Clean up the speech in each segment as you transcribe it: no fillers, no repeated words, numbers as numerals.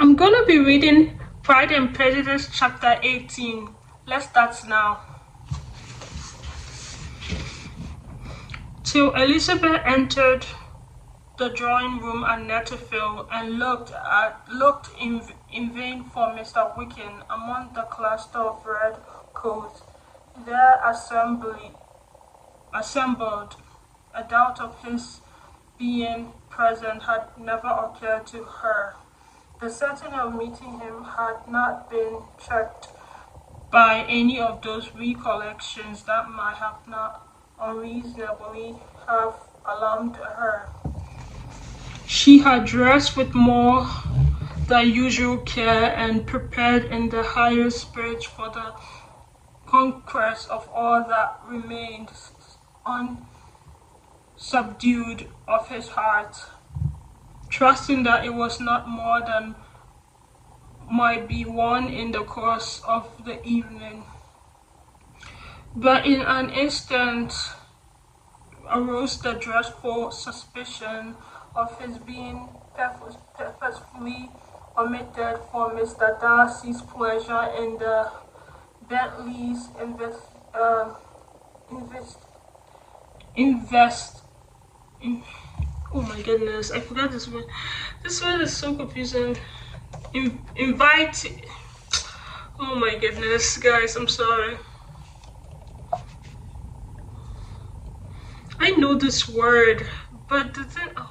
I'm gonna be reading Pride and Prejudice chapter 18. Let's start now. Till Elizabeth entered the drawing room at Netherfield and looked in vain for Mr. Wickham among the cluster of red coats there assembled. A doubt of his being present had never occurred to her. The certainty of meeting him had not been checked by any of those recollections that might have not unreasonably have alarmed her. She had dressed with more than usual care and prepared in the highest spirits for the conquest of all that remained unsubdued of his heart, trusting that it was not more than might be won in the course of the evening. But in an instant arose the dreadful suspicion of his being purposefully omitted for Mr. Darcy's pleasure in the Bentley's oh my goodness, I forgot this word. This word is so confusing. Invite. Oh my goodness, guys, I'm sorry. I know this word, but the thing. Oh.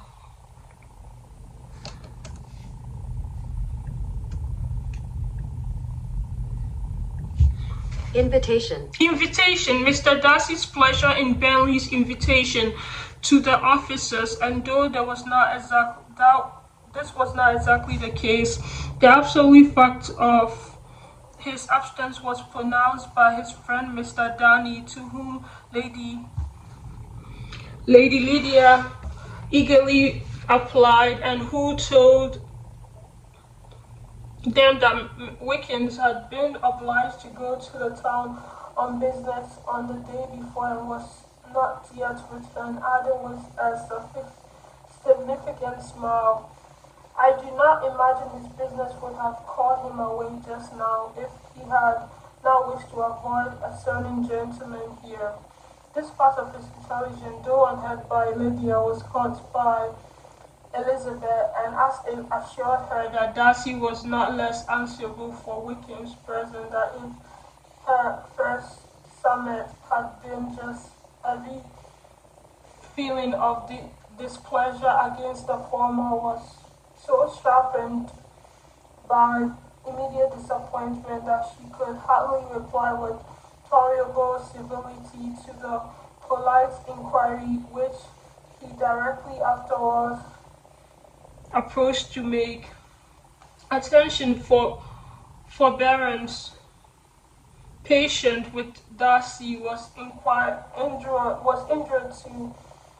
Invitation. Mr. Darcy's pleasure in Bentley's invitation to the officers, and though this was not exactly the case, the absolute fact of his absence was pronounced by his friend Mr. Darnay, to whom Lady Lydia eagerly applied, and who told them that Wickens had been obliged to go to the town on business on the day before and was not yet returned, adding with a significant smile, "I do not imagine his business would have called him away just now if he had not wished to avoid a certain gentleman here." This part of his intelligence, though unheard by Lydia, was caught by Elizabeth, and as it assured her that Darcy was not less answerable for Wickham's presence than if her first summit had been just every feeling of displeasure against the former was so sharpened by immediate disappointment that she could hardly reply with tolerable civility to the polite inquiry which he directly afterwards approached to make. Attention for forbearance, patient with Darcy, was injured to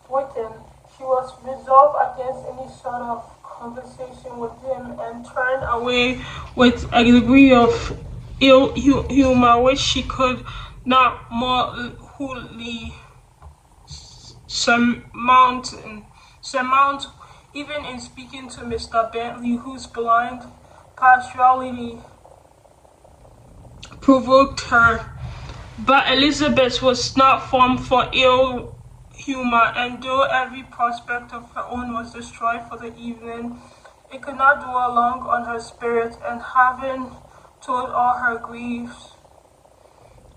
Wickham. She was resolved against any sort of conversation with him and turned away with a degree of ill humor which she could not more wholly surmount even in speaking to Mr. Bentley, whose blind partiality provoked her. But Elizabeth was not formed for ill humor, and though every prospect of her own was destroyed for the evening, it could not dwell long on her spirit, and having told all her griefs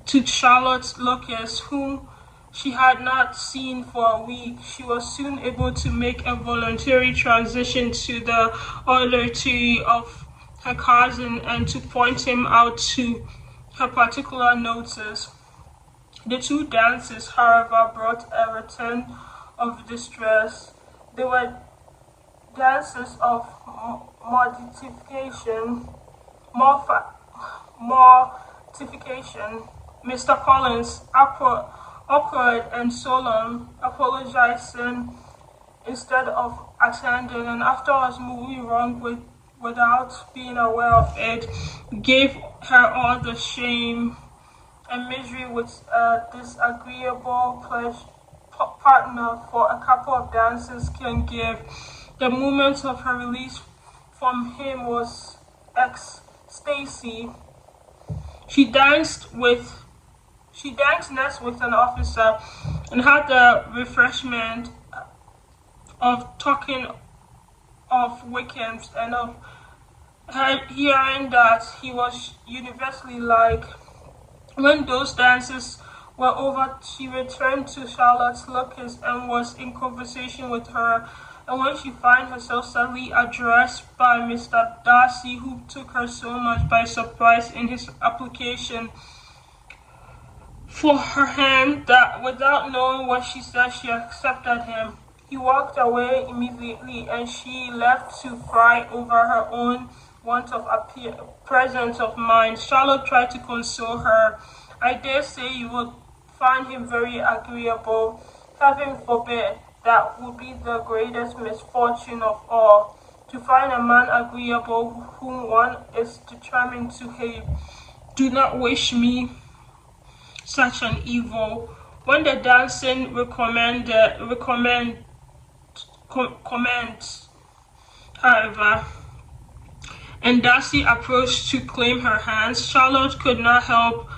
to Charlotte Lucas, whom she had not seen for a week, she was soon able to make a voluntary transition to the oratory of her cousin and to point him out to her particular notice. The two dances, however, brought a return of distress. They were dances of mortification. Mr. Collins, awkward and solemn, apologizing instead of attending, and afterwards moving wrong without being aware of it, gave her all the shame and misery which a disagreeable partner for a couple of dances can give. The moment of her release from him was ex Stacy. She danced next with an officer and had the refreshment of talking of Wickham's and of her hearing that he was universally liked. When those dances were over, she returned to Charlotte's Lucas and was in conversation with her. And when she found herself suddenly addressed by Mr. Darcy, who took her so much by surprise in his application for her hand that without knowing what she said, she accepted him. He walked away immediately, and she left to cry over her own want of presence of mind. Charlotte tried to console her. I dare say you would find him very agreeable. Heaven forbid, that would be the greatest misfortune of all, to find a man agreeable whom one is determined to hate. Do not wish me such an evil. When the dancing commenced, however, and Darcy approached to claim her hands, Charlotte could not help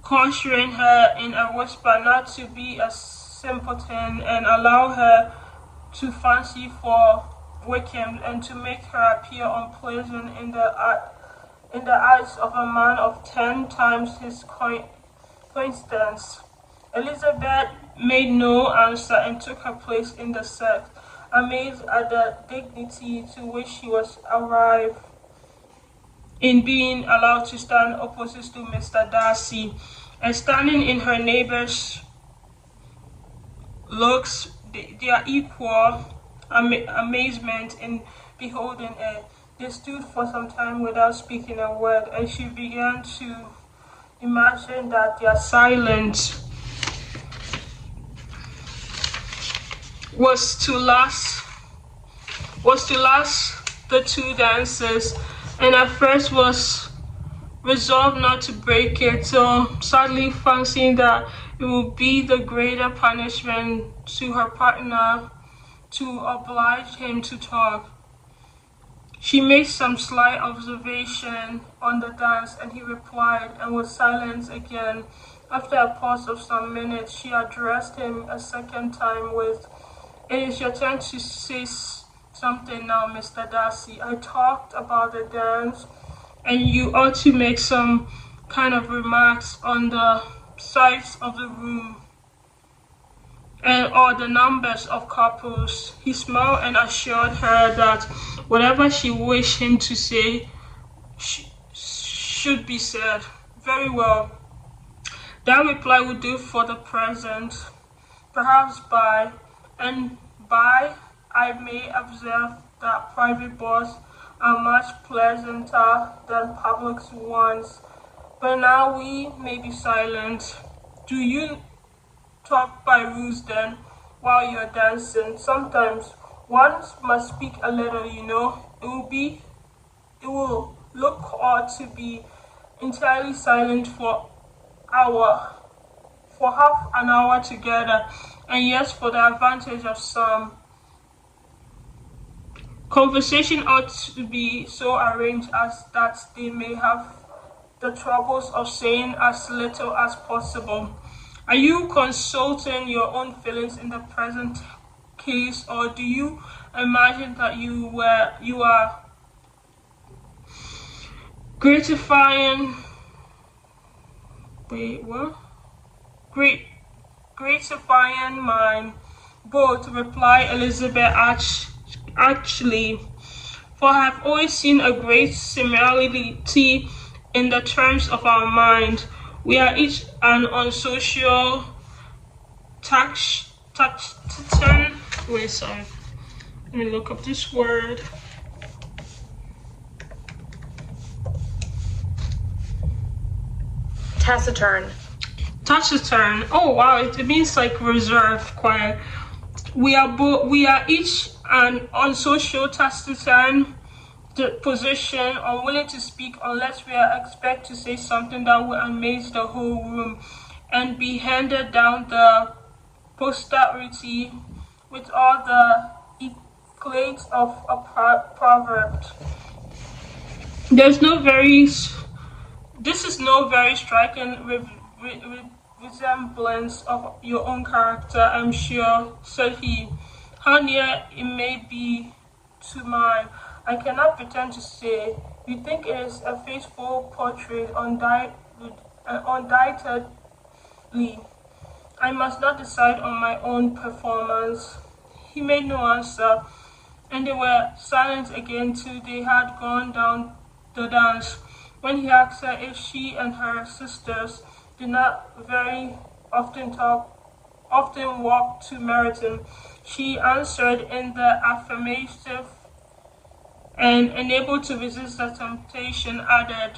cautioning her in a whisper not to be a simpleton and allow her to fancy for Wickham and to make her appear unpleasant in the eyes of a man of 10 times his coincidence. Elizabeth made no answer and took her place in the set, amazed at the dignity to which she was arrived in being allowed to stand opposite to Mr. Darcy, and standing in her neighbor's looks their equal amazement in beholding it. They stood for some time without speaking a word, and she began to imagine that their silence was to last the two dances, and at first was resolved not to break it, so sadly fancying that it would be the greater punishment to her partner to oblige him to talk. She made some slight observation on the dance, and he replied, and was silent again. After a pause of some minutes, she addressed him a second time with, "It is your turn to say something now, Mr. Darcy. I talked about the dance, and you ought to make some kind of remarks on the size of the room and or the numbers of couples." He smiled and assured her that whatever she wished him to say should be said. Very well. That reply would do for the present. Perhaps by I may observe that private balls are much pleasanter than public ones. But now we may be silent. Do you talk by rules then, while you're dancing? Sometimes one must speak a little, you know. It will look odd to be entirely silent for half an hour together, and yes, for the advantage of some. Conversation ought to be so arranged as that they may have the troubles of saying as little as possible. Are you consulting your own feelings in the present case, or do you imagine that you are gratifying mine? Both, replied Elizabeth actually, for I have always seen a great similarity in the terms of our mind. We are each an unsocial taciturn. Wait, sorry. Let me look up this word. Taciturn. Taciturn. Oh wow, it means like reserved, quiet. We are each an unsocial taciturn position, unwilling to speak unless we are expected to say something that will amaze the whole room and be handed down the posterity with all the eclats of a proverb. There's no very This is no very striking resemblance of your own character, I'm sure, said he. How near it may be to mine, I cannot pretend to say. You think it is a faithful portrait, undoubtedly. I must not decide on my own performance. He made no answer, and they were silent again till they had gone down the dance. When he asked her if she and her sisters did not very often walk to Meryton, she answered in the affirmative and, unable to resist the temptation, added,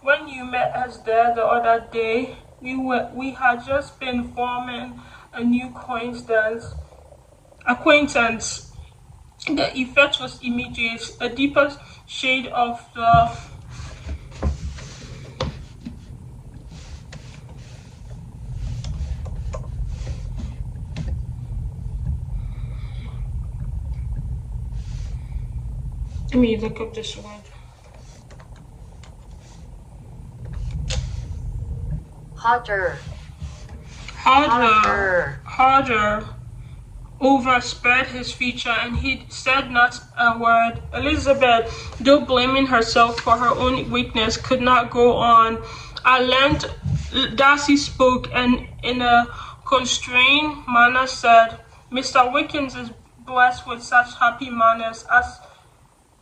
"When you met us there the other day, we had just been forming a new acquaintance. The effect was immediate. A deeper shade of the let me look up this word. Harder overspread his feature, and he said not a word. Elizabeth, though blaming herself for her own weakness, could not go on. At length, Darcy spoke, and in a constrained manner said, "Mr. Wickens is blessed with such happy manners as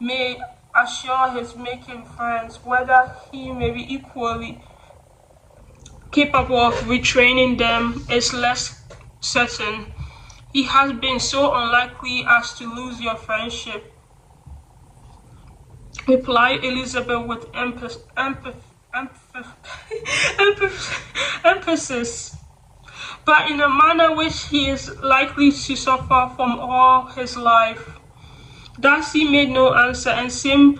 may assure his making friends. Whether he may be equally capable of retraining them is less certain. He has been so unlikely as to lose your friendship," replied Elizabeth with emphasis, "but in a manner which he is likely to suffer from all his life." Darcy made no answer and seemed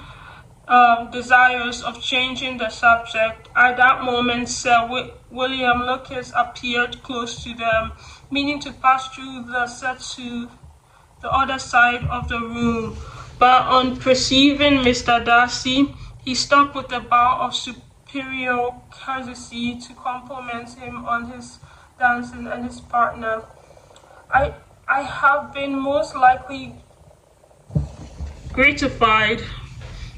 desirous of changing the subject. At that moment, Sir William Lucas appeared close to them, meaning to pass through the set to the other side of the room. But on perceiving Mr. Darcy, he stopped with a bow of superior courtesy to compliment him on his dancing and his partner. I have been most likely gratified.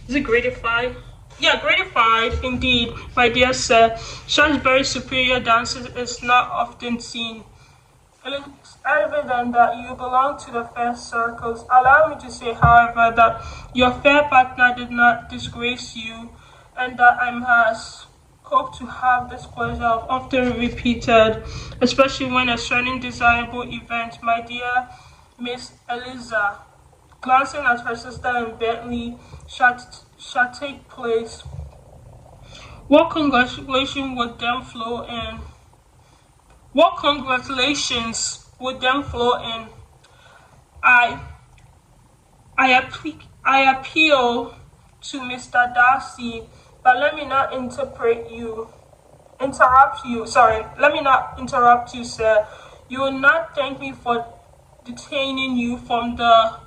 Is it gratified? Yeah, gratified indeed, my dear sir. Such very superior dancing is not often seen. It is evident that you belong to the fair circles. Allow me to say, however, that your fair partner did not disgrace you, and that I must hope to have this pleasure of often repeated, especially when a certain desirable event, my dear Miss Eliza, glancing at her sister in Bentley, shall take place. What congratulations would then flow in? What congratulations would then flow in? I appeal to Mr. Darcy, but let me not let me not interrupt you, sir. You will not thank me for detaining you from the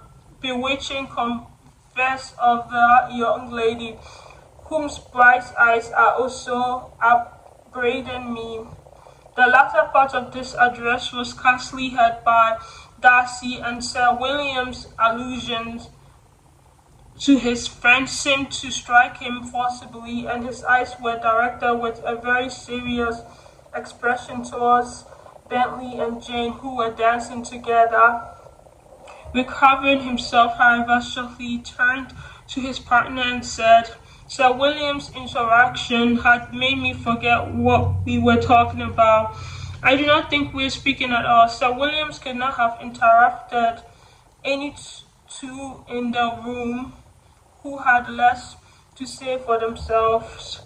bewitching converse of the young lady, whose bright eyes are also upbraiding me. The latter part of this address was scarcely heard by Darcy, and Sir William's allusions to his friend seemed to strike him forcibly, and his eyes were directed with a very serious expression towards Bentley and Jane, who were dancing together. Recovering himself, however, shortly turned to his partner and said, "Sir William's interaction had made me forget what we were talking about. I do not think we are speaking at all. Sir Williams could not have interrupted any two in the room who had less to say for themselves.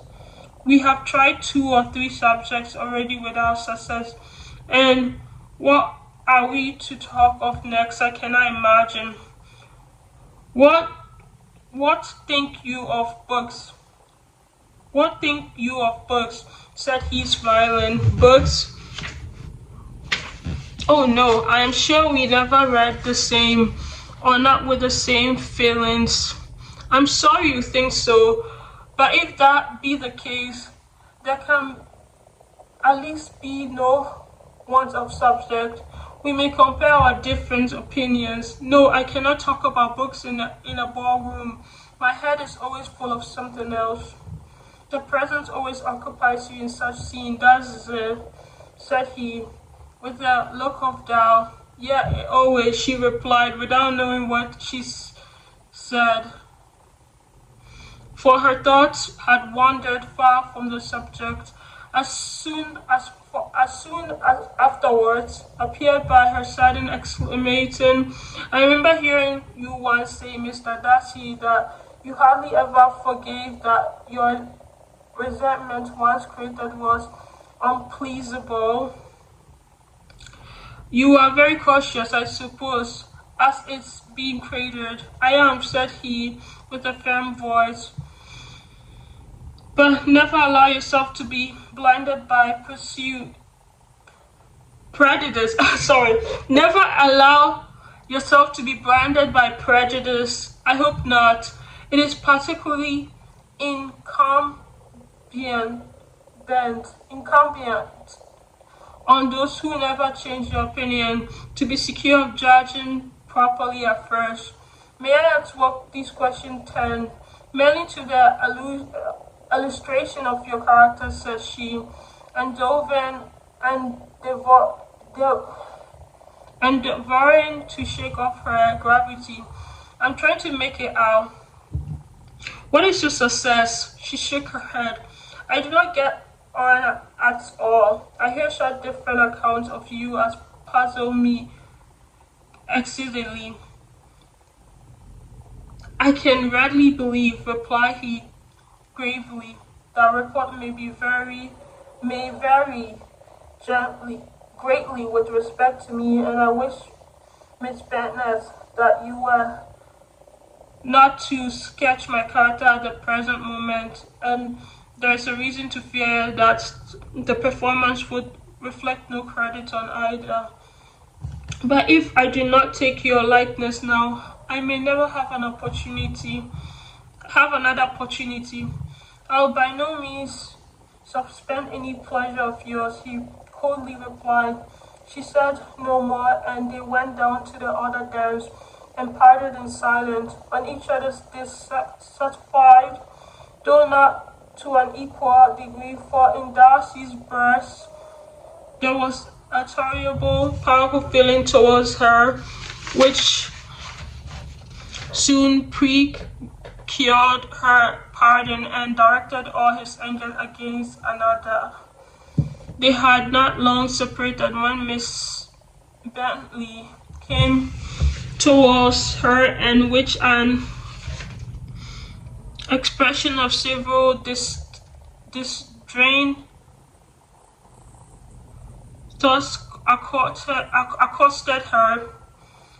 We have tried 2 or 3 subjects already without success, and what are we to talk of next? I cannot imagine. What think you of books? What think you of books?" said he, smiling. "Books? Oh no, I am sure we never read the same, or not with the same feelings. I'm sorry you think so, but if that be the case, there can at least be no want of subject. We may compare our different opinions. No, I cannot talk about books in a ballroom. My head is always full of something else. The present always occupies you in such scene, does it? Said he, with a look of doubt. Yeah, always, she replied, without knowing what she said, for her thoughts had wandered far from the subject. As soon as afterwards appeared by her sudden exclamation, I remember hearing you once say, Mr. Darcy, that you hardly ever forgave, that your resentment once created was unpleasable. You are very cautious, I suppose, as it's being created. I am, said he, with a firm voice. But never allow yourself to be blinded by prejudice. Sorry. Never allow yourself to be blinded by prejudice. I hope not. It is particularly incumbent on those who never change their opinion to be secure of judging properly at first. May I ask what these questions tend? Merely to the illustration of your character, said she, and endeavoring to shake off her gravity. I'm trying to make it out. What is your success? She shook her head. I do not get on at all. I hear such different accounts of you as puzzle me exceedingly. I can readily believe, replied he gravely, that report may vary greatly with respect to me, and I wish, Miss Bentness, that you were not to sketch my character at the present moment, and there is a reason to fear that the performance would reflect no credit on either. But if I do not take your likeness now, I may never have another opportunity. I'll by no means suspend any pleasure of yours, he coldly replied. She said no more, and they went down to the other dance and parted in silence, on each other's dissatisfied, though not to an equal degree, for in Darcy's breast there was a terrible, powerful feeling towards her, which soon procured her pardon and directed all his anger against another. They had not long separated when Miss Bentley came towards her, and with an expression of several disdain thus accosted her.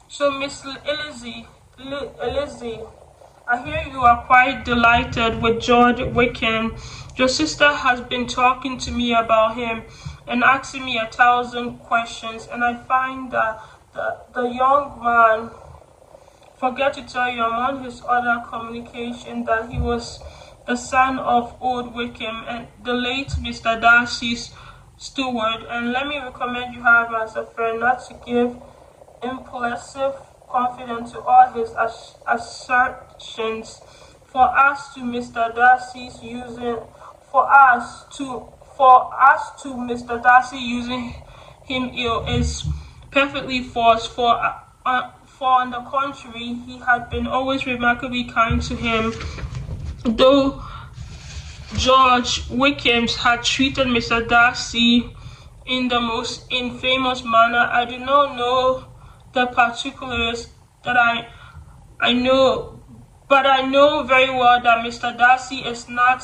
So, Miss Elizzie, I hear you are quite delighted with George Wickham. Your sister has been talking to me about him and asking me 1,000 questions, and I find that the young man, forget to tell you among his other communication, that he was the son of old Wickham and the late Mr. Darcy's steward, and let me recommend you have as a friend not to give impulsive confidence to all his assertions. For us to Mr. Darcy's Mr. Darcy using him ill is perfectly false. For on the contrary, he had been always remarkably kind to him, though George Wickham had treated Mr. Darcy in the most infamous manner. I do not know the particulars that I know, but I know very well that Mr. Darcy is not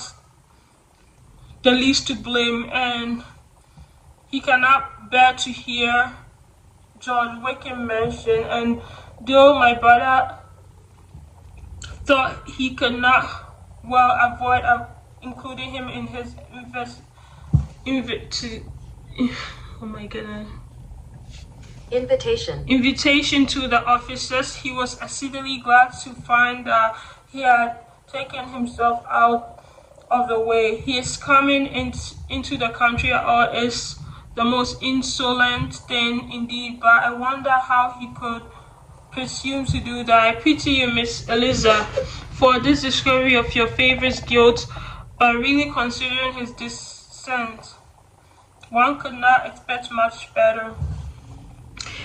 the least to blame, and he cannot bear to hear George Wickham mentioned, and though my brother thought he could not well avoid including him in his invitation to the officers, he was exceedingly glad to find that he had taken himself out of the way. He is coming into the country or is the most insolent thing indeed, but I wonder how he could presume to do that. I pity you, Miss Eliza, for this discovery of your favorite's guilt, but really considering his descent, one could not expect much better.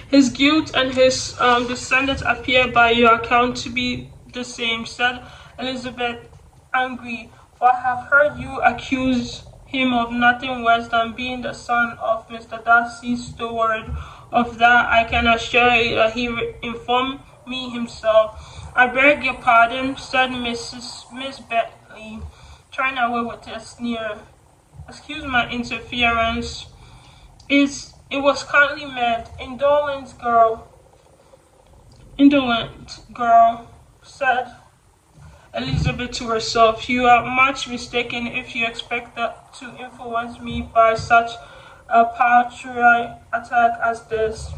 His guilt and his descendants appear by your account to be the same, said Elizabeth, angry, for I have heard you accuse him of nothing worse than being the son of Mr. Darcy's steward. Of that I can assure you that he informed me himself. I beg your pardon, said Miss Bentley, turning away with a sneer. Excuse my interference. It was kindly meant. Indolent girl, said Elizabeth to herself. You are much mistaken if you expect that to influence me by such a patriotic attack as this.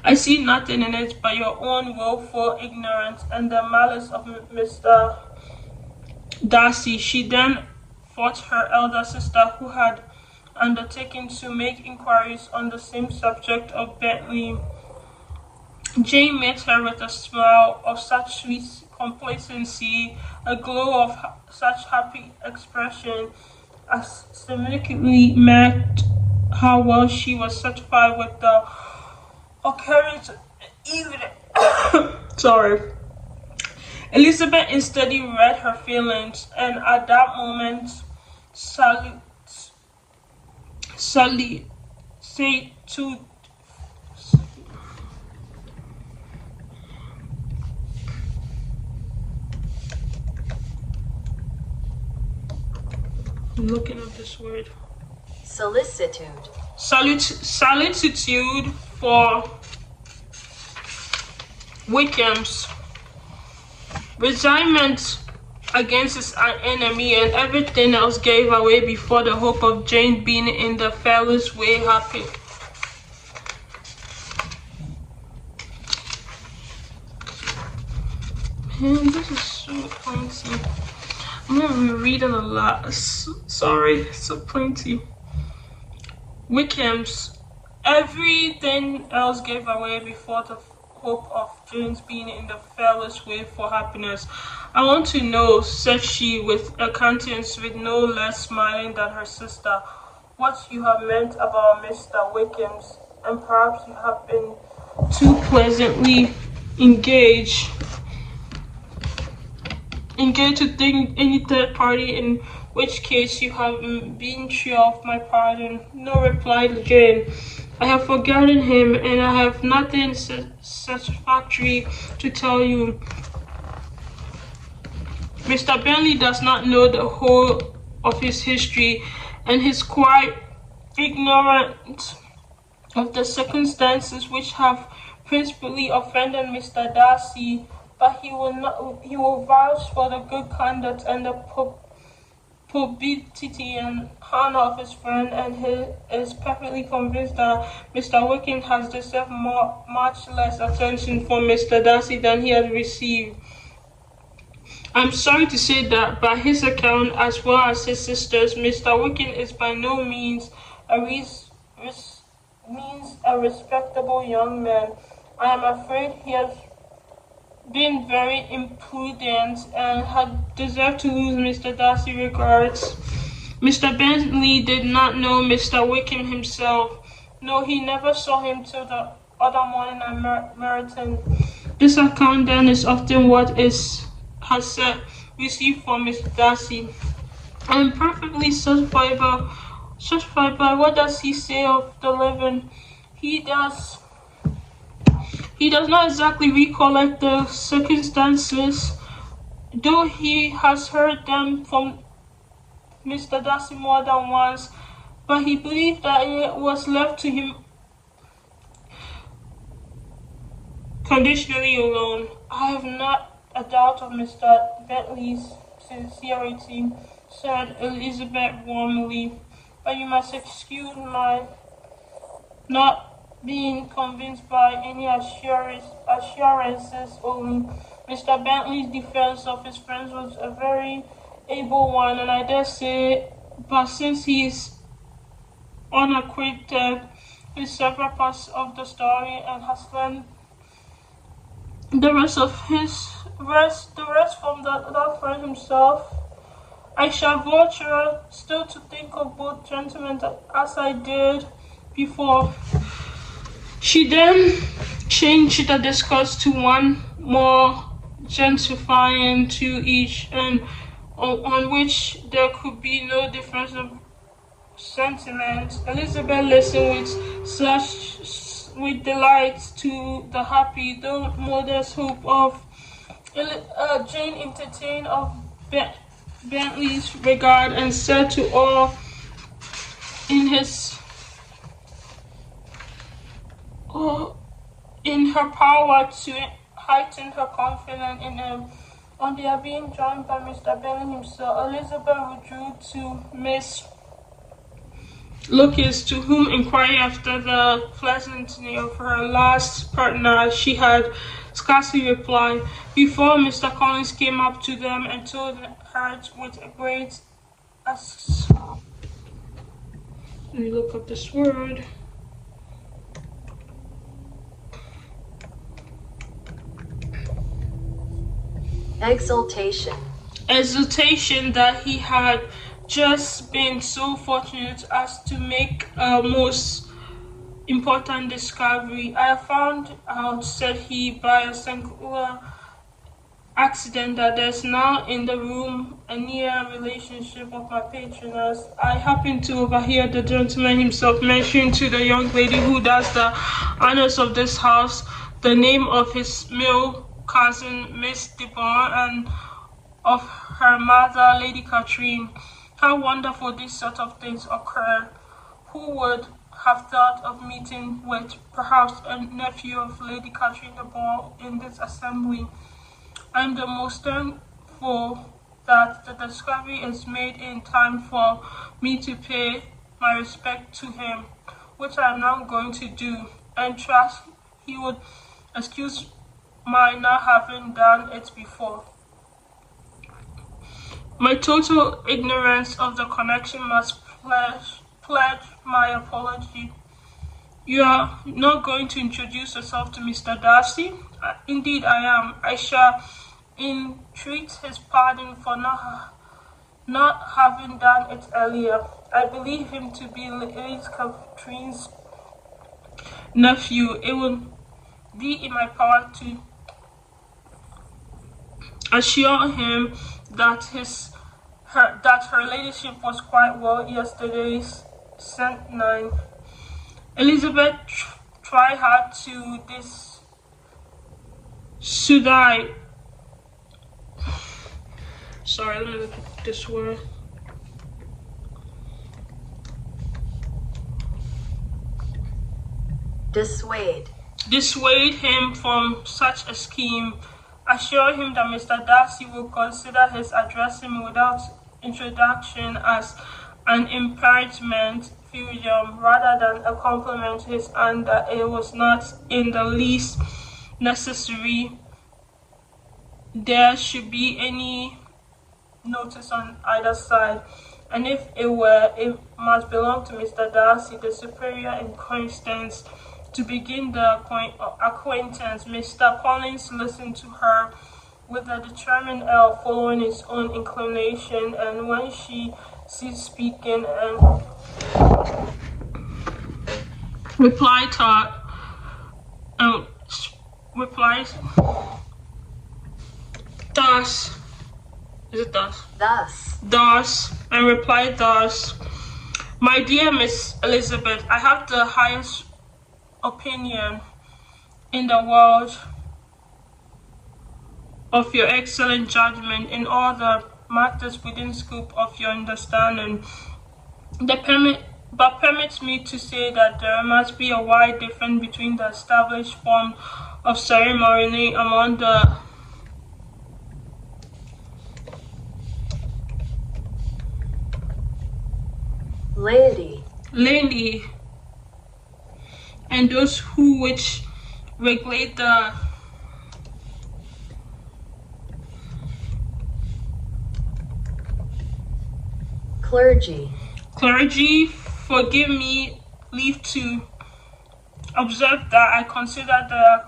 I see nothing in it but your own willful ignorance and the malice of Mr. Darcy. She then fought her elder sister, who had undertaken to make inquiries on the same subject of Bentley. Jane met her with a smile of such sweet complacency, a glow of such happy expression, as significantly marked how well she was satisfied with the occurrence evening. Sorry. Elizabeth instantly read her feelings, and at that moment, Sally said to I'm looking up this word. Solicitude. Solicitude for Wickham's resignment against his enemy and everything else gave away before the hope of Jane being in the fairest way happy. Man, this is so plenty. I'm gonna be reading a lot. Sorry, so plenty. Wickham's everything else gave away before the hope of Jane's being in the fairest way for happiness. I want to know, said she with a countenance with no less smiling than her sister, what you have meant about Mr. Wickham's, and perhaps you have been too pleasantly engaged to think any third party, in which case you have been sure of my pardon. No, replied Jane. I have forgotten him, and I have nothing satisfactory to tell you. Mr. Bentley does not know the whole of his history, and is quite ignorant of the circumstances which have principally offended Mr. Darcy, but he will vouch for the good conduct and the probity and honor of his friend, and he is perfectly convinced that Mr. Wickham has deserved much less attention from Mr. Darcy than he has received. I'm sorry to say that, by his account as well as his sister's, Mr. Wickham is by no means a respectable young man. I am afraid he has been very imprudent and had deserved to lose Mr. Darcy's regards. Mr. Bentley did not know Mr. Wickham himself. No, he never saw him till the other morning at Meryton. This account then is often what has said received from Mr. Darcy. I am perfectly satisfied by what does he say of the living. He does not exactly recollect the circumstances, though he has heard them from Mr. Darcy more than once, but he believed that it was left to him conditionally alone. I have not a doubt of Mr. Bentley's sincerity, said Elizabeth warmly, but you must excuse my not being convinced by any assurances only. Mr. Bentley's defense of his friends was a very able one, and I dare say, but since he is unacquainted with several parts of the story and has learned the rest from that friend himself, I shall venture still to think of both gentlemen as I did before. She then changed the discourse to one more gentrifying to each, and on which there could be no difference of sentiment. Elizabeth listened with delight to the happy though modest hope of Jane entertained of Bentley's regard, and said to all in his in her power to heighten her confidence in him. On their being joined by Mr. Bentley himself, Elizabeth withdrew to Miss Lucas, to whom inquiry after the pleasantry of her last partner she had scarcely replied, before Mr. Collins came up to them and told her with a great let me look up this word. Exultation. Exultation that he had just been so fortunate as to make a most important discovery. I have found out, said he, by a singular accident, that there's now in the room a near relationship of my patroness. I happened to overhear the gentleman himself mention to the young lady who does the honors of this house the name of his male cousin, Miss DeBoer, and of her mother, Lady Catherine. How wonderful these sort of things occur. Who would have thought of meeting with perhaps a nephew of Lady Catherine DeBoer in this assembly? I am the most thankful that the discovery is made in time for me to pay my respect to him, which I am now going to do, and trust he would excuse my not having done it before. My total ignorance of the connection must pledge my apology. You are not going to introduce yourself to Mr. Darcy? Indeed, I am. I shall entreat his pardon for not having done it earlier. I believe him to be Lady Catherine's nephew. It would be in my power to assure him that her ladyship was quite well yesterday's St. 9. Elizabeth tried hard to dissuade. Sorry, let me look at this word. Dissuade him from such a scheme. Assure him that Mr. Darcy will consider his addressing me without introduction as an impertinent freedom rather than a compliment to his aunt, that it was not in the least necessary there should be any notice on either side, and if it were, it must belong to Mr. Darcy, the superior in Constance, to begin the acquaintance. Mr. Collins listened to her with a determined air, following his own inclination, and when she ceased speaking and replied thus. Is it thus? Thus, and replied thus: My dear Miss Elizabeth, I have the highest opinion in the world of your excellent judgment in all the matters within scope of your understanding. But permit me to say that there must be a wide difference between the established form of ceremony among the laity and those which regulate the Clergy. Clergy, forgive me leave to observe that I consider the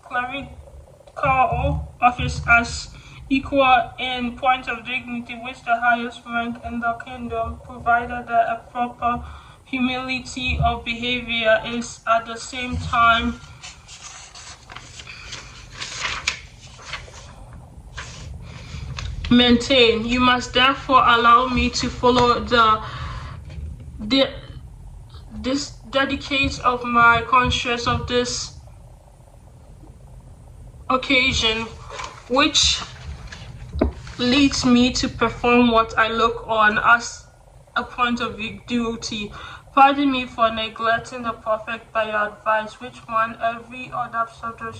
clerical office as equal in point of dignity with the highest rank in the kingdom, provided that a proper humility of behavior is at the same time maintained. You must therefore allow me to follow the this dedicate of my conscience of this occasion, which leads me to perform what I look on as a point of duty. Pardon me for neglecting the prophet by your advice, which one every other subject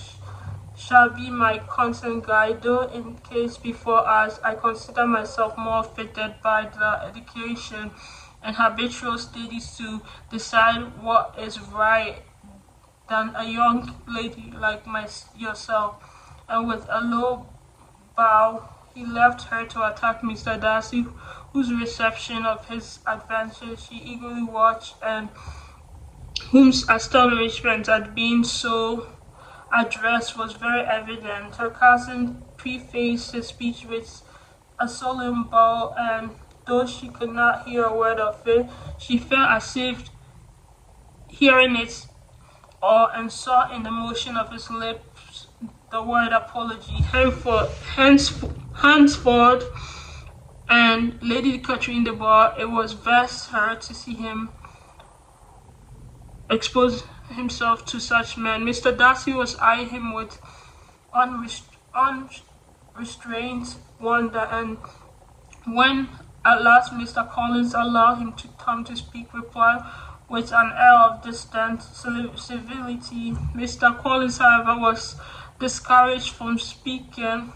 shall be my constant guide, though in case before us I consider myself more fitted by the education and habitual studies to decide what is right than a young lady like yourself. And with a low bow, he left her to attack Mr. Darcy, whose reception of his advances she eagerly watched, and whose astonishment at being so addressed was very evident. Her cousin prefaced his speech with a solemn bow, and though she could not hear a word of it, she felt as if hearing it all, and saw in the motion of his lips the word apology. Henceforth, and Lady Catherine de Bois, it was vexed her to see him expose himself to such men. Mr. Darcy was eyeing him with unrestrained wonder, and when at last Mr. Collins allowed him to come to speak, replied with an air of distant civility. Mr. Collins, however, was discouraged from speaking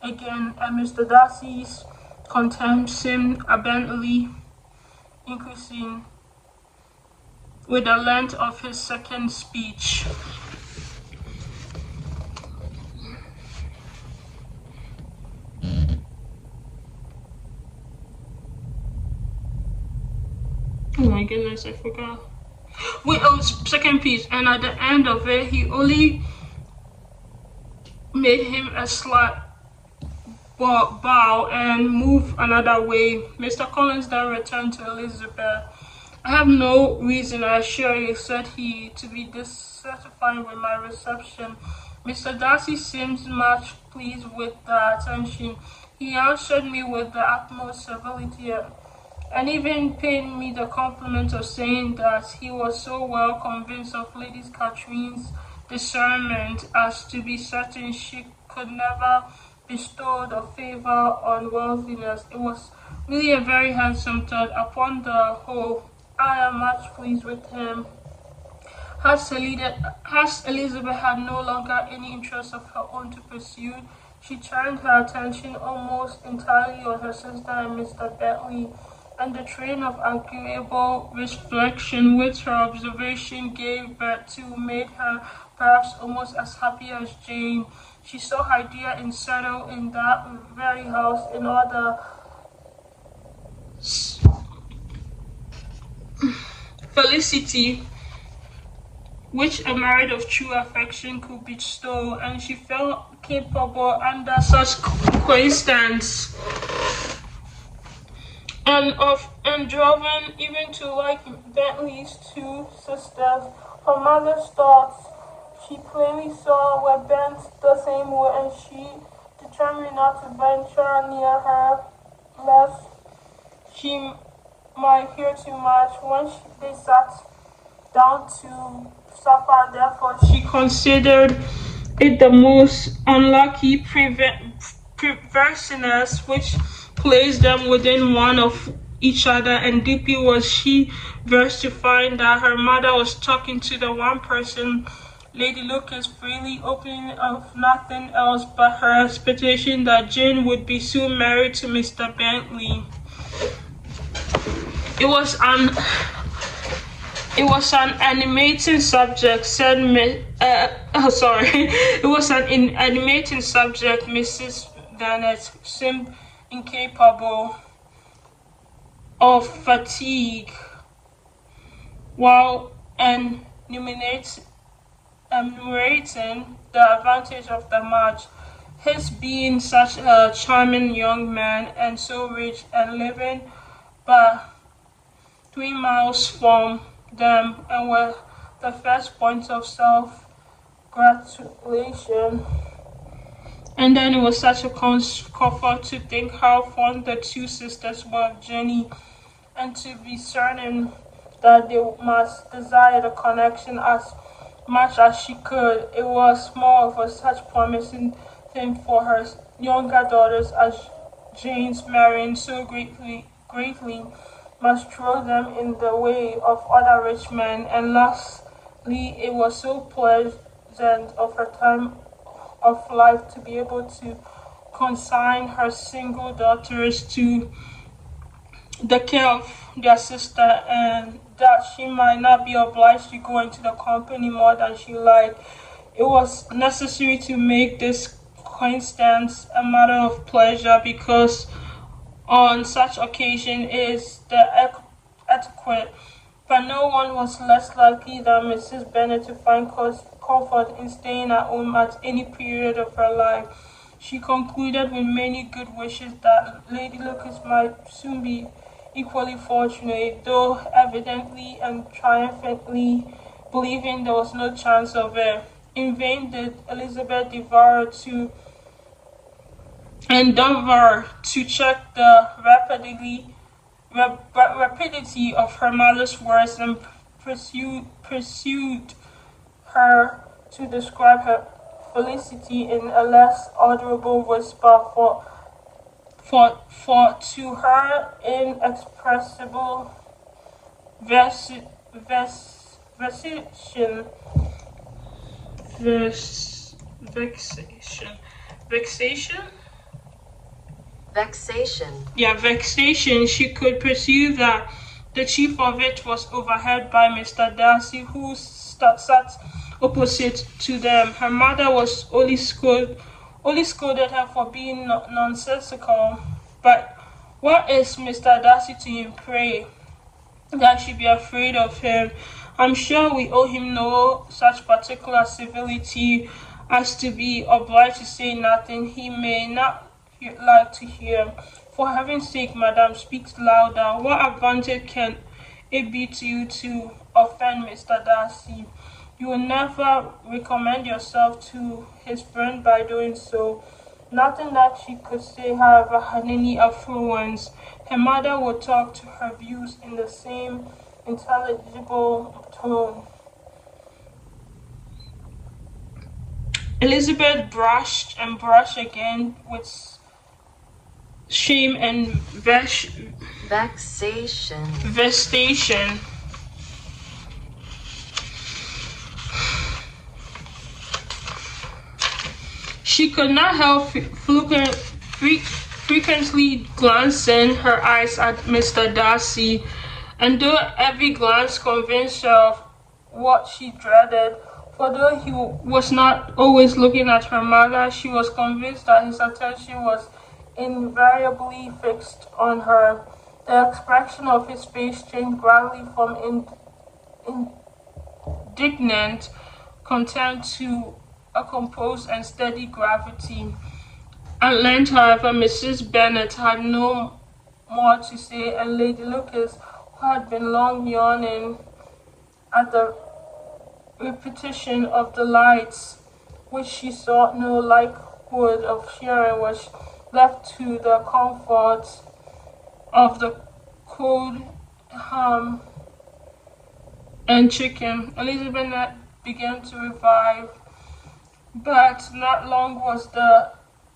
again, and Mr. Darcy's contempt seemed abundantly increasing with the length of his second speech. Oh my goodness, I forgot. Second piece, and at the end of it, he only made him a slight bow and move another way. Mr. Collins then returned to Elizabeth. I have no reason, I assure you, said he, to be dissatisfied with my reception. Mr. Darcy seems much pleased with the attention. He answered me with the utmost civility, and even paid me the compliment of saying that he was so well convinced of Lady Catherine's discernment as to be certain she could never bestow the favor on worldliness. It was really a very handsome thought. Upon the whole, I am much pleased with him. As Elizabeth had no longer any interest of her own to pursue, she turned her attention almost entirely on her sister and Mr. Bentley, and the train of agreeable reflection which her observation gave birth to made her perhaps almost as happy as Jane. She saw her dear and settled in that very house in all the felicity which a married of true affection could bestow, and she felt capable under such circumstances and of endeavoring even to like Bentley's two sisters. Her mother's thoughts, she plainly saw, were bent the same way, and she determined not to venture near her, lest she might hear too much. When they sat down to supper, therefore, she considered it the most unlucky perverseness which placed them within one of each other, and deeply was she vexed to find that her mother was talking to the one person Lady Lucas freely opening of nothing else but her expectation that Jane would be soon married to Mr. Bentley. It was an animating subject, said It was an animating subject. Mrs. Bennet seemed incapable of fatigue while enumerating the advantage of the match. His being such a charming young man and so rich and living but 3 miles from them and were the first point of self gratulation. And then it was such a comfort to think how fond the two sisters were of Jenny, and to be certain that they must desire the connection as much as she could. It was more of a such promising thing for her younger daughters as Jane's marrying so greatly must throw them in the way of other rich men. And lastly, it was so pleasant of her time of life to be able to consign her single daughters to the care of their sister, and that she might not be obliged to go into the company more than she liked. It was necessary to make this coincidence a matter of pleasure because on such occasion is the etiquette, but no one was less likely than Mrs. Bennet to find comfort in staying at home at any period of her life. She concluded with many good wishes that Lady Lucas might soon be equally fortunate, though evidently and triumphantly believing there was no chance of it. In vain did Elizabeth endeavor to check the rapidity of her mother's words and pursued her to describe her felicity in a less audible whisper, for to her inexpressible vexation, vexation, vexation, Vexation. yeah, vexation, she could perceive that the chief of it was overheard by Mr. Darcy, who sat opposite to them. Her mother was only scolded her for being nonsensical. But what is Mr. Darcy to him, pray, that she be afraid of him? I'm sure we owe him no such particular civility as to be obliged to say nothing he may not like to hear. For heaven's sake, madam, speak louder. What advantage can it be to you to offend Mr. Darcy? You will never recommend yourself to his friend by doing so. Nothing that she could say, however, had any influence. Her mother would talk to her views in the same intelligible tone. Elizabeth brushed and brushed again with shame and Vexation. vexation. She could not help frequently glancing her eyes at Mr. Darcy, and though every glance convinced her of what she dreaded, for though he was not always looking at her mother, she was convinced that his attention was invariably fixed on her. The expression of his face changed gradually from indignant contempt to a composed and steady gravity. At length, however, Mrs. Bennet had no more to say, and Lady Lucas, who had been long yawning at the repetition of the lights, which she saw no likelihood of sharing, was left to the comfort of the cold ham and chicken. Elizabeth began to revive, but not long was the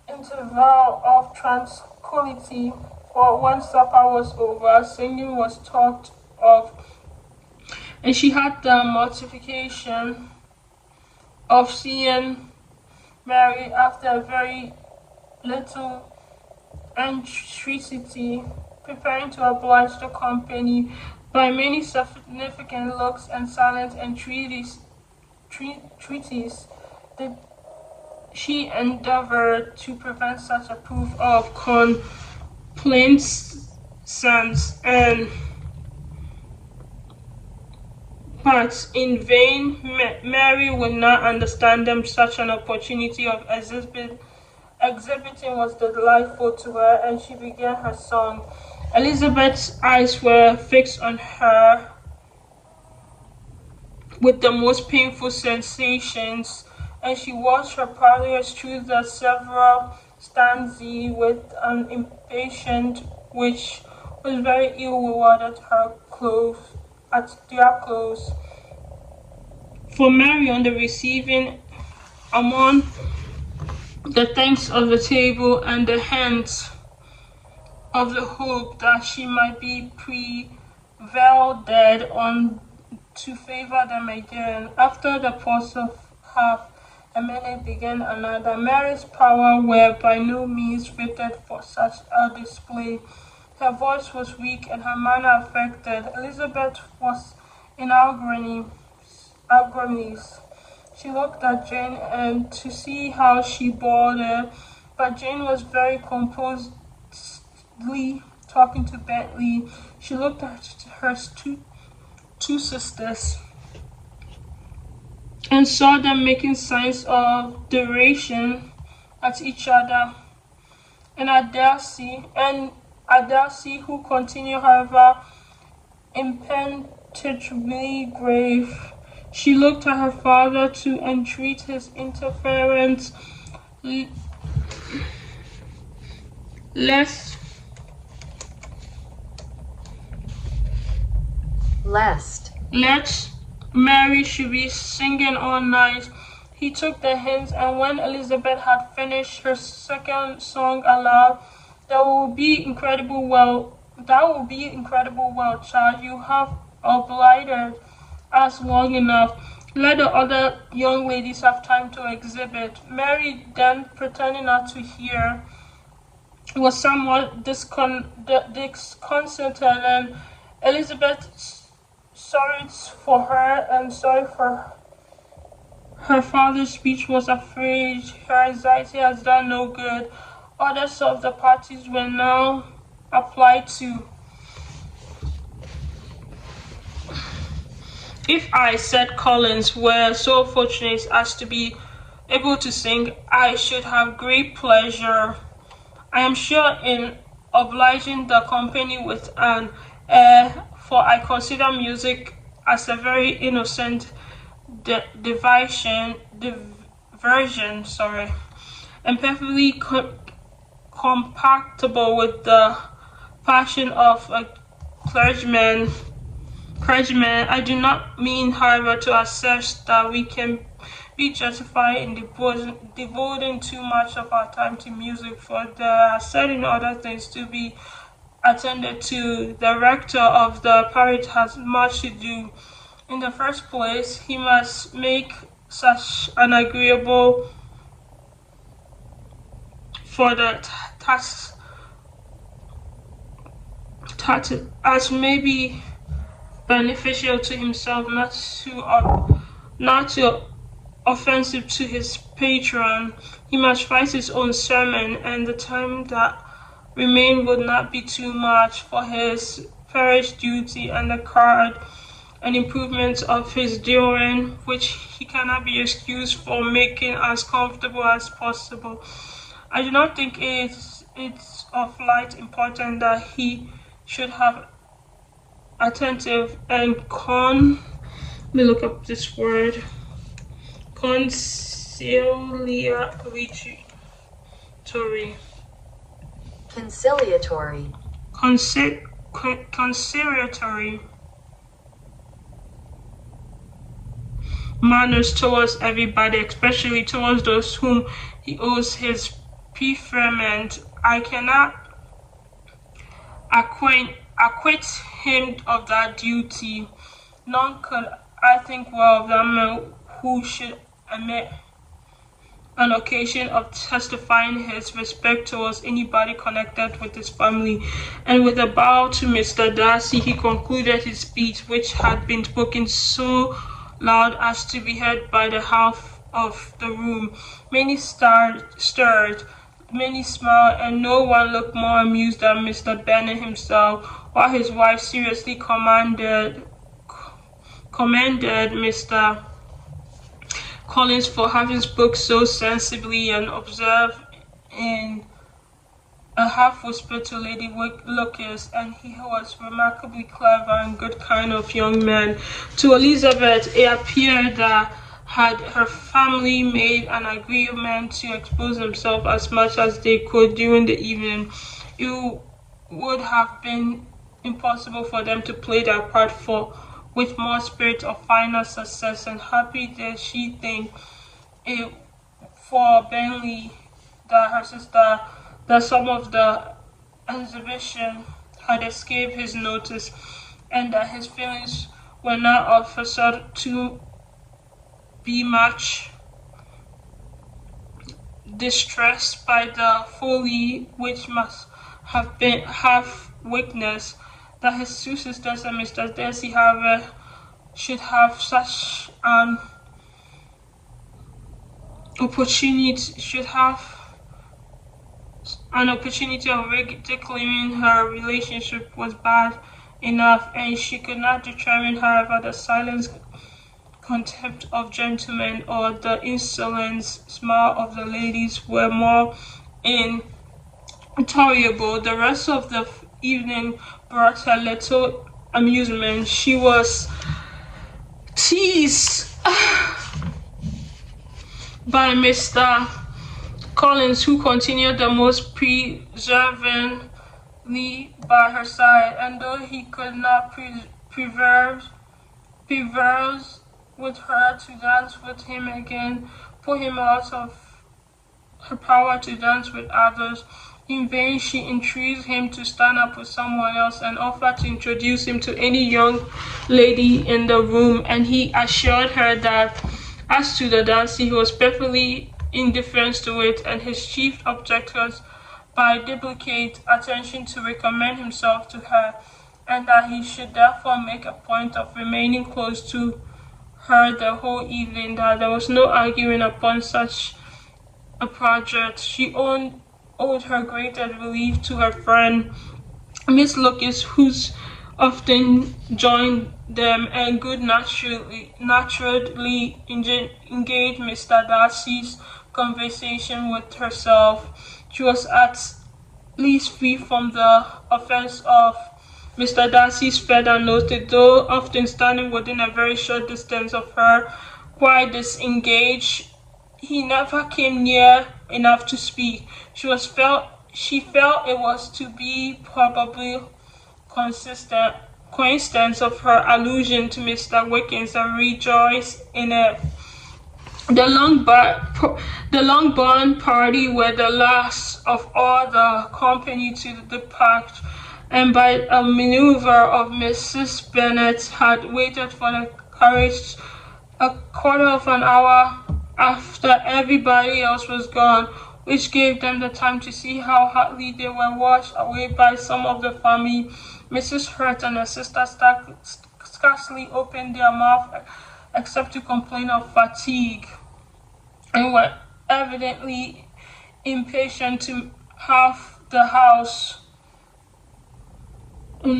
interval of tranquility, for when supper was over, singing was talked of, and she had the mortification of seeing Mary, after a very little entreaty, preparing to oblige the company by many significant looks and silent entreaties. She endeavored to prevent such a proof of complacency sense, and but in vain Mary would not understand them. Such an opportunity of exhibiting was delightful to her, and she began her song. Elizabeth's eyes were fixed on her with the most painful sensations, and she watched her progress through the several stanzas with an impatience which was very ill rewarded at their close. For Mary, on the receiving among the thanks of the table and the hands of the hope that she might be prevailed on to favor them again. After the pause of half a minute began another. Mary's powers were by no means fitted for such a display. Her voice was weak and her manner affected. Elizabeth was in agonies. She looked at Jane and to see how she bore it, but Jane was very composedly talking to Bentley. She looked at her two sisters and saw them making signs of duration at each other, and at Darcy, who continued, however, impenetrably grave. She looked at her father to entreat his interference, lest Mary should be singing all night. He took the hints, and when Elizabeth had finished her second song aloud, that will be incredible well, child. You have obliged us long enough. Let the other young ladies have time to exhibit. Mary, then pretending not to hear, was somewhat disconcerted, and Elizabeth, sorry for her and sorry for her father's speech, was afraid her anxiety has done no good. Others of the parties were now applied to. If I, said Collins, were so fortunate as to be able to sing, I should have great pleasure, I am sure, in obliging the company with an air, for I consider music as a very innocent diversion, and perfectly compatible with the passion of a clergyman. I do not mean, however, to assert that we can be justified in devoting too much of our time to music, for there are certain other things to be attended to. The rector of the parish has much to do. In the first place, he must make such an agreeable for the tax as may be beneficial to himself, not too offensive to his patron. He must write his own sermon, and the time that remained would not be too much for his parish duty and the card and improvements of his dwelling, which he cannot be excused for making as comfortable as possible. I do not think it's of light importance that he should have attentive and let me look up this word, conciliatory manners towards everybody, especially towards those whom he owes his preferment. I cannot acquit him of that duty. None could, I think, well of that man who should omit an occasion of testifying his respect towards anybody connected with his family. And with a bow to Mr. Darcy, he concluded his speech, which had been spoken so loud as to be heard by the half of the room. Many stirred, Many smiled, and no one looked more amused than Mr. Bennet himself, while his wife seriously commended Mr. Collins for having spoken so sensibly, and observed in a half whisper to Lady Lucas, and he was remarkably clever and good kind of young man. To Elizabeth, it appeared that had her family made an agreement to expose themselves as much as they could during the evening, it would have been impossible for them to play their part with more spirit or finer success, and happy did she think it for Bentley that her sister that some of the exhibition had escaped his notice, and that his feelings were not of a sort to be much distressed by the folly which must have been half weakness, that his two sisters and Mr. Darcy, however, should have such an opportunity of declaring her relationship was bad enough, and she could not determine, however, the silent contempt of gentlemen or the insolent smile of the ladies were more intolerable. The rest of the evening brought her little amusement. She was teased by Mr. Collins, who continued the most perseveringly by her side, and though he could not prevail with her to dance with him again, put him out of her power to dance with others. In vain she entreated him to stand up with someone else, and offered to introduce him to any young lady in the room, and he assured her that as to the dancing he was perfectly indifferent to it, and his chief object was by duplicate attention to recommend himself to her, and that he should therefore make a point of remaining close to her the whole evening, that there was no arguing upon such a project. She owed her greater relief to her friend Miss Lucas, who's often joined them, and good naturally engaged Mr. Darcy's conversation with herself. She was at least free from the offense of Mr. Darcy's feather noted, though often standing within a very short distance of her, quite disengaged. He never came near enough to speak. She felt it was to be probably coincidence of her allusion to Mr. Wickens, and rejoiced in it. The Longbourn party were the last of all the company to depart, and by a maneuver of Mrs. Bennet had waited for the carriage a quarter of an hour after everybody else was gone, which gave them the time to see how hardly they were washed away by some of the family. Mrs. Hurt and her sister scarcely opened their mouth except to complain of fatigue, and were evidently impatient to have the house to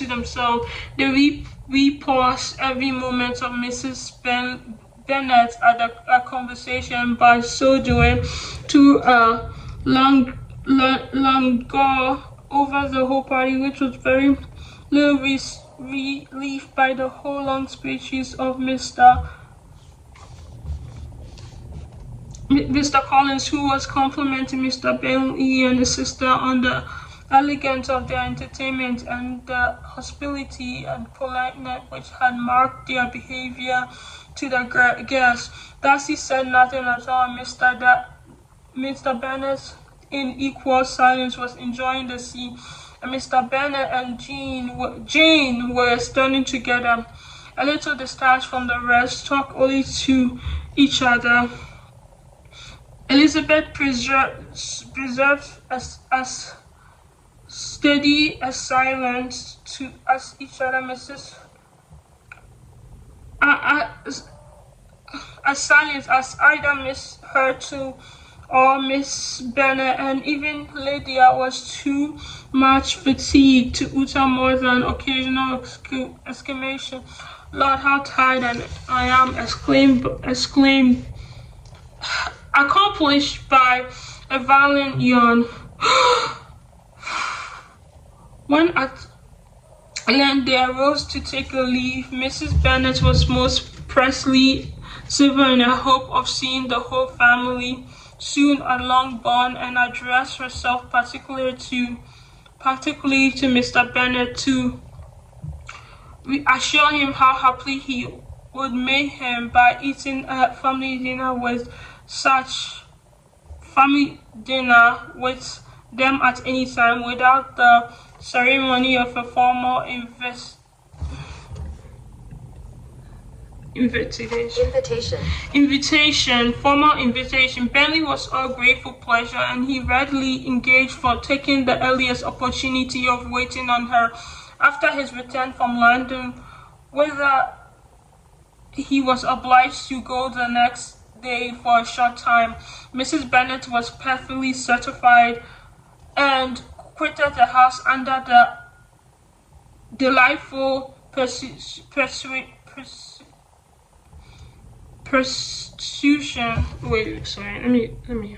themselves. They repaused every moment of Mrs. Bennet at a conversation, by so doing to a long go over the whole party, which was very little relief by the whole long speeches of Mr. Collins, who was complimenting Mr. Bentley and his sister on the elegance of their entertainment, and the hospitality and politeness which had marked their behavior to the guests. Darcy said nothing at all. Mr. Bennet, in equal silence, was enjoying the scene, and Mr. Bennet and Jane were standing together, a little detached from the rest, talk only to each other. Elizabeth preserved as steady as silence to as each other. As silent as either Miss Her to or Miss Bennet, and even Lydia was too much fatigued to utter more than occasional exclamation. Lord, how tired I am! Exclaimed, accomplished by a violent yawn. When at length they arose to take a leave, Mrs. Bennet was most pressly civil in a hope of seeing the whole family soon at Longbourn, and addressed herself particularly to Mr. Bennet to assure him how happily he would make him by eating a family dinner with them at any time without the ceremony of a formal formal invitation. Bentley was all grateful pleasure, and he readily engaged for taking the earliest opportunity of waiting on her after his return from London, whither he was obliged to go the next day for a short time. Mrs. Bennet was perfectly certified and quitted the house under the delightful persuasion. Wait, sorry. Let me.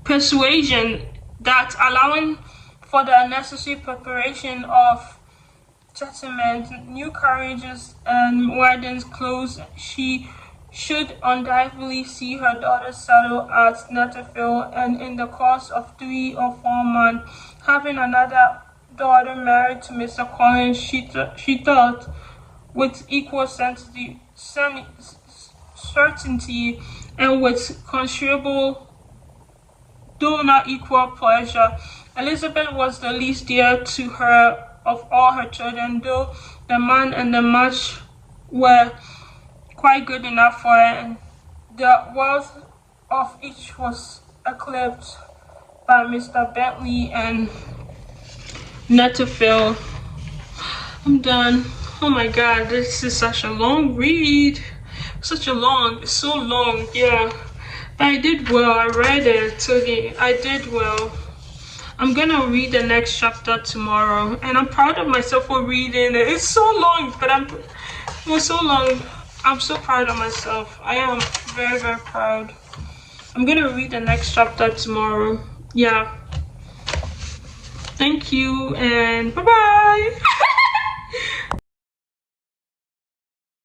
Persuasion that, allowing for the necessary preparation of settlement, new carriages, and weddings clothes, she should undoubtedly see her daughter settle at Netherfield, and in the course of 3 or 4 months, having another daughter married to Mr. Collins. She thought, with equal certainty and with considerable, though not equal, pleasure. Elizabeth was the least dear to her of all her children, though the man and the match were quite good enough for her, and the wealth of each was eclipsed by Mr. Bentley and Netherfield. I'm done. Oh my god, this is such a long read. It's so long, yeah. But I did well. I read it. Okay, I did well. I'm gonna read the next chapter tomorrow, and I'm proud of myself for reading it. It's so long, but it was so long. I'm so proud of myself. I am very, very proud. I'm gonna read the next chapter tomorrow. Yeah. Thank you, and bye-bye.